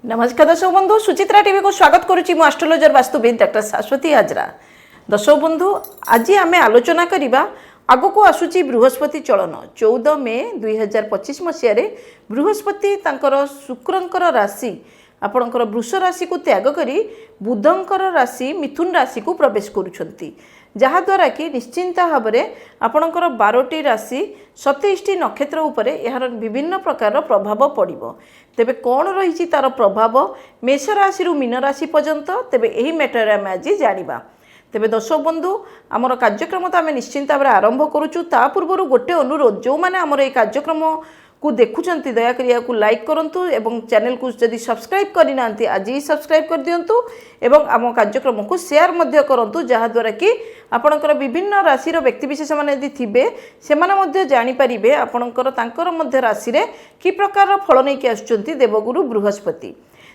नमस्कार दर्शक बंधु सुचित्रा टीवी को स्वागत करुच्ची मु एस्ट्रोलॉजर वास्तुविद डॉक्टर शाश्वती हाजरा। दर्शक बंधु आज आम आलोचना करवा आग को आसूची बृहस्पति चलन 14 मे 2025 मसीह बृहस्पति तांकर शुक्रंकर राशि आपणकर वृष राशि को त्याग करी बुधंकर राशि मिथुन राशि को प्रवेश करुछंती, जहाद्वारा कि निश्चिंत भाव में आपणकर 12टी राशि 27टी नक्षत्र उपरे यार विभिन्न प्रकार प्रभाव पड़िबो। तेबे कौन रही तार प्रभाव मेष राशि रु मीन राशि पर्यंत तेबे यही मैटर आम आज जानिबा। तेबे दर्शक बंधु आमर कार्यक्रम तो आम निश्चिंत भाव आरंभ करुचु। ता पूर्व गोटे अनुरोध, जो मैंने आमर ये कार्यक्रम को देखुंत दयाकोरी या लाइक करूँ एवं चैनल को जदि सब्सक्राइब करना आज ही सब्सक्राइब कर दिंतु एवं आम कार्यक्रम को शेयर करूँ, जहाद्वारा कि आपणकर विभिन्न राशि व्यक्तिविशेष मैंने यदि थे से जानीपारे आपणकर राशि में कि प्रकार फल नहीं आसुँच देवगुरु बृहस्पति।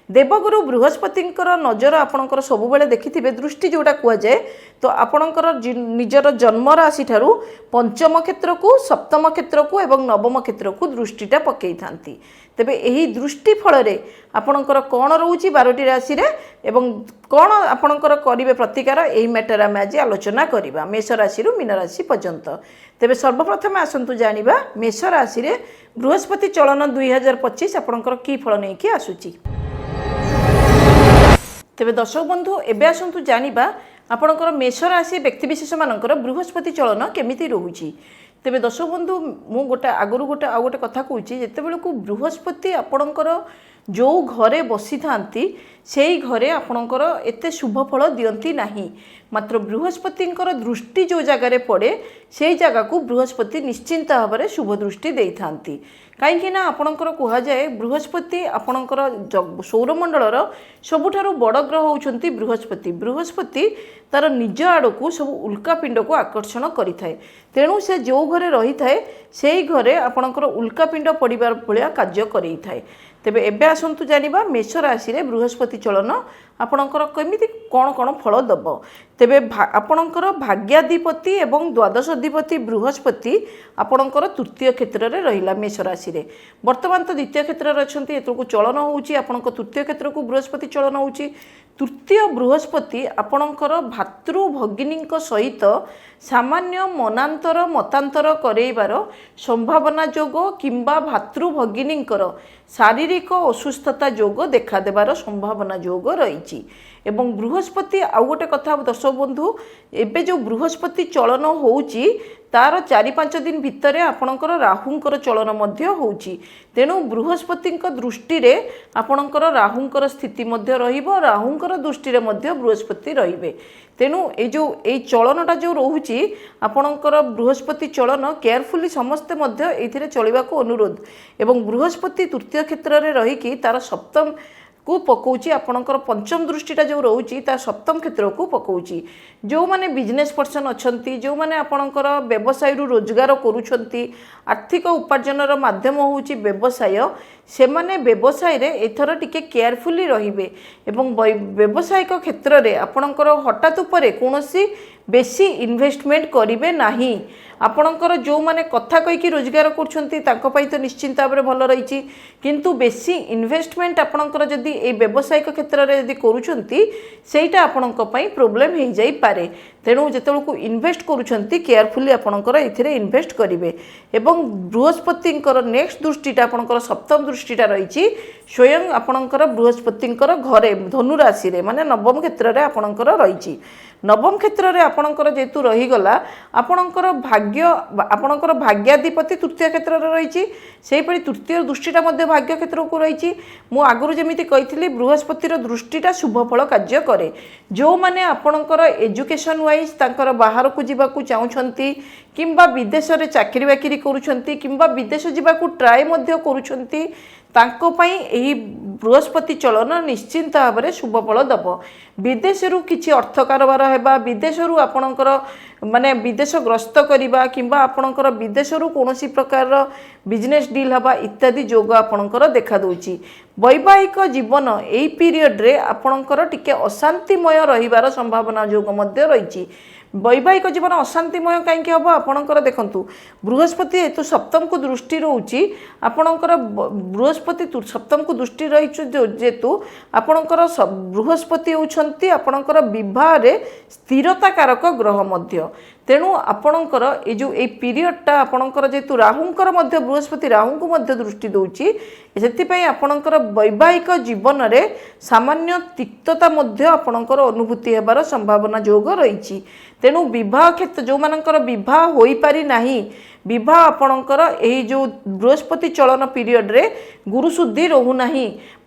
देवगुरु बृहस्पति नजर आपणकर सब बेले देखिथिबे दृष्टि जोटा कुआ जाए तो आपणकर निजर जन्म राशि ठारू पंचम क्षेत्र को सप्तम क्षेत्र को एवं नवम क्षेत्र को दृष्टिटा पकई थांती। तेबे एही दृष्टि फल रे आपणकर कौन रोची 12टी राशि रे एवं कौन आपणकर करिवे प्रतिकार एही मैटर आम आज आलोचना करिबा मेष राशि रु मीन राशि पर्यंत। तेबे सर्वप्रथम आसंतु जानिबा मेष राशि रे बृहस्पति चलन 2025 आपणकर की फल नै कि आसुची। तेबे दर्शक बंधु एबे आसंतु जानिबा आपणकर मेष राशि व्यक्तिविशेष मानकर बृहस्पति चलन केमिति रहुची। तेबे दर्शक बंधु मु गोटे आगु गोटे आ गोटे कथा कहूँ जितेबेले को बृहस्पति आपणकर जो घरे बसी थांती सेई घरे आपणकर एते शुभ फल दियंती नाही, मात्र बृहस्पतिंकर दृष्टि जो जगार पड़े से जगह को बृहस्पति निश्चिंत भाव में शुभ दृष्टि दे थांती। कहीं आपणकर कह जाए बृहस्पति आपणकर सौरमंडलर सबुठारु बड़ ग्रह होउछंती बृहस्पति। बृहस्पति तार निज आड़ को सब उल्कापिंड को आकर्षण करिथाए, तेणु से जो घरे रही थाए से घरे आपणकर उल्कापिंड पड़िबार भलिया कार्य करेई थाए। तेबे एबे आसंतु जानिबा मेष राशि रे बृहस्पति चलन आपणकर केमिति कौन कौन फल दब। तेबे आपणकर भाग्याधिपति एवं द्वादशाधिपति बृहस्पति आपणकर तृतीय क्षेत्र रे रहिला मेष राशि रे। वर्तमान तो द्वितीय क्षेत्र रे अछंती, एतको चलन होउची आपणकर तृतीय क्षेत्र को बृहस्पति चलन होउची। तृतीय बृहस्पति आपणकर भातृ भगिनीଙ୍କ सहित सामान्य मनांतर मतांतर करेइबार संभावना जोग किंबा भातृ भगिनीଙ୍କର शारीरिक असुस्थता जोग देखा देबार संभावना जोग रही। एवं बृहस्पति आउ गोटे कथा दर्शक बंधु एबे जो बृहस्पति चलन होउची तार 4-5 दिन भितर आपणकर राहुंकर चलन मध्य होउची, तेणु बृहस्पतिंक दृष्टि रे आपणकर राहुंकर स्थिति मध्य रहिबो, राहुंकर दृष्टि रे मध्य बृहस्पति रहिबे। तेणु ए चलनटा जो रोहुची आपणकर बृहस्पति चलन केयरफुली समस्ते मध्य एथिरे चलिबा को अनुरोध। एवं बृहस्पति तृतीय क्षेत्र रे रही कि तार सप्तम को पकाउची आपणकर पंचम दृष्टिटा जो रोची तार सप्तम क्षेत्र को पकाउची। जो माने बिजनेस पर्सन अछंती, जो माने आपणकर व्यवसाय रु रोजगार करूछंती, आर्थिक उपार्जनर माध्यम होउची व्यवसाय, से माने व्यवसाय रे एथर टिके केयरफुली रहिबे। एवं व्यवसायिक क्षेत्र रे आपणकर हठात उपरे कोनोसी बेसी इन्वेस्टमेंट करिवे नाही। आपणकर जो माने कथा कहिकी रोजगार करछंती तांको पई तो निश्चिंत भाव में भल रही, किंतु बेसी इन्वेस्टमेंट आपणकर जदि ए व्यवसायिक क्षेत्र रे यदि करूछंती सेटा आपणको पई प्रॉब्लम हे जाई पारे। तेणु जेतेबेलको इन्वेस्ट करूछंती केयरफुली आपणकर एथिरे इन्वेस्ट करिवे। एवं बृहस्पतिंकर नेक्स्ट दृष्टिटा आपणकर सप्तम दृष्टिटा रही स्वयं आपणकर बृहस्पतिंकर घरे धनु राशि रे माने नवम क्षेत्र रे आपणकर रही। नवम क्षेत्र रे आपणकर जेतु रही गला आपणकर भाग्य आपणकर भाग्याधिपति तृतीय क्षेत्र रे रही, सेहीपरि तृतीय दृष्टिटा मध्य भाग्य क्षेत्र को रही। मु आगुरु जेमिति कहिथिली बृहस्पतिर दृष्टिटा शुभ फल कार्य करे। जो माने आपणकर एजुकेशन वाइज तांकर बाहर को जीवा को चाहुछंती किंबा विदेश रे चाकरी बाकरी करूछंती किंबा विदेश जीवा को ट्राई मध्य करूछंती तांको पई एही बृहस्पति चलन निश्चिंत भाव में शुभ फल दब। विदेश रु किछि अर्थ कारोबार हेबा, विदेश रु आपणकर माने विदेश ग्रस्त करिबा किंबा आपणकर विदेश रु कोनोसी प्रकार बिजनेस डील हबा इत्यादि जोग आपणकर देखा दोची। वैवाहिक जीवन एई पीरियड रे आपणकर टिके अशांतिमय रहिबार संभावना जोग मध्य रही। वैवाहिक जीवन अशांतिमय कहीं हम आपणकर देखूँ बृहस्पति हेतु सप्तम को दृष्टि रोचे आपणकर बृहस्पति सप्तम को दृष्टि रही जेतु आपणकर बृहस्पति होती आपणकर विवाह स्थिरता कारक ग्रह मध्य तेणु आपणकर ये जो ये पीरियडटा आपणकर जेतु राहुंकर मध्य बृहस्पति राहु को मध्य दृष्टि दौची से आपणकर वैवाहिक जीवन में सामान्य तिक्तता मध्य आपणकर अनुभूति हेबार संभावना योग रही तेणु विवाह क्षेत्र जो मानकर विवाह हो पारि नाही विवाह आपणकर यही जो बृहस्पति चलन पीरियड रे गुरु शुद्धि रोना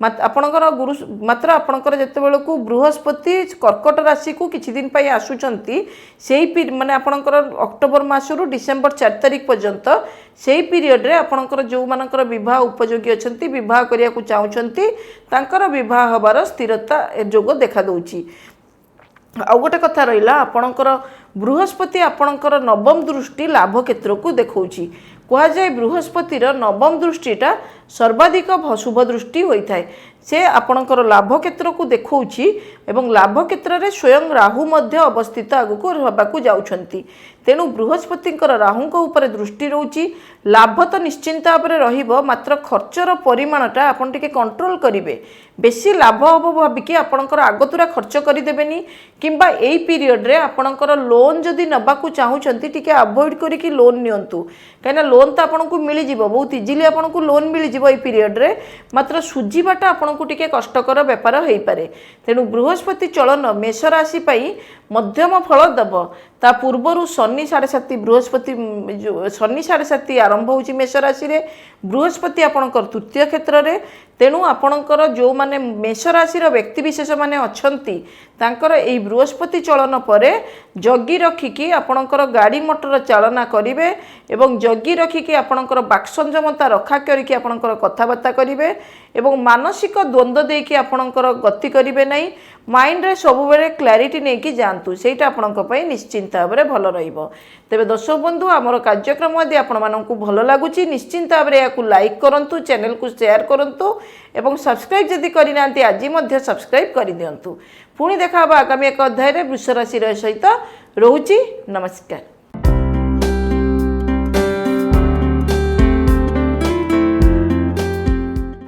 आपणकर गुरु मात्र आपणकर जिते को बृहस्पति कर्कट राशि को किछि दिन पाई आसुचंती सेही माने आपणकर अक्टोबर मासरू डिसेम्बर 4 तारिख पर्यंत सेही पीरियड रे आपणकर जो मानकर विवाह उपयोगी अछंती विवाह करिया को चाहुचंती तांकर विवाह हबार स्थिरता जोग देखा दउची। आउ गोटे कथा रहा आपणकर बृहस्पति आपणकर नवम दृष्टि लाभ क्षेत्र को देखौची कह जाए बृहस्पतिर नवम दृष्टिटा सर्वाधिक शुभ दृष्टि होता है से आपणकर लाभ क्षेत्र को देखौची एवं लाभ क्षेत्र में स्वयं राहु मध्य अवस्थित आगको होबाकू जाउछंती तेणु बृहस्पतिंकर राहुंक ऊपर दृष्टि रोची लाभ तो निश्चिंत भाव में रहिबो मात्र खर्चर परिमाणटा आपन टिके कंट्रोल करिवे बेसी लाभ हबो भाबिकी आपणकर आगतुरा खर्च करदेबेनी किंबा एई पीरियड रे आपणकर लोन जदि नबाकू चाहुचंती टिके अवॉइड करिकी लोन नियंतु कहिना लोन तो आपनको मिल जिवो बहुत इजीली आपनको लोन मिल जिवो एई पीरियड रे मात्र सुजीबाटा आपनको टिके कष्टकर व्यापार होई पारे तेणु बृहस्पति चलन मेष राशि पई मध्यम फल दब ता पूर्वर शनि 7.5 बृहस्पति शनि 7.5 आरंभ होची मेष राशि रे बृहस्पति आपणकर तृतीय क्षेत्र रे तेणु आपणकर जो माने मेष राशि रो व्यक्ति विशेष माने अछंती तांकर एई बृहस्पति चलन परे जगी रखिकी आपणकर गाड़ी मोटर चालना करिवे एवं जगी रखिकी आपणकर बाक संयमता रक्षा करिकी आपणकर कथाबार्ता करिवे एवं मानसिक द्वंद्व देकी आपणकर गति करिवे नाही माइंड रे सब बेले क्लैरिटी नेकी जानतु सेटा आपणक पई निश्चिंत भाव में भल रहिबो। तेबे दर्शक बंधु आमर कार्यक्रम यदि आपण मानकु भल लागुची निश्चिंत भाव में याकु लाइक करंतु चैनल को शेयर करंतु एवं सब्सक्राइब जदि करिनांती आज मध्य सब्सक्राइब कर दियंतु। पुणी देखा आगामी एक अध्याय वृष राशि सहित रोची नमस्कार।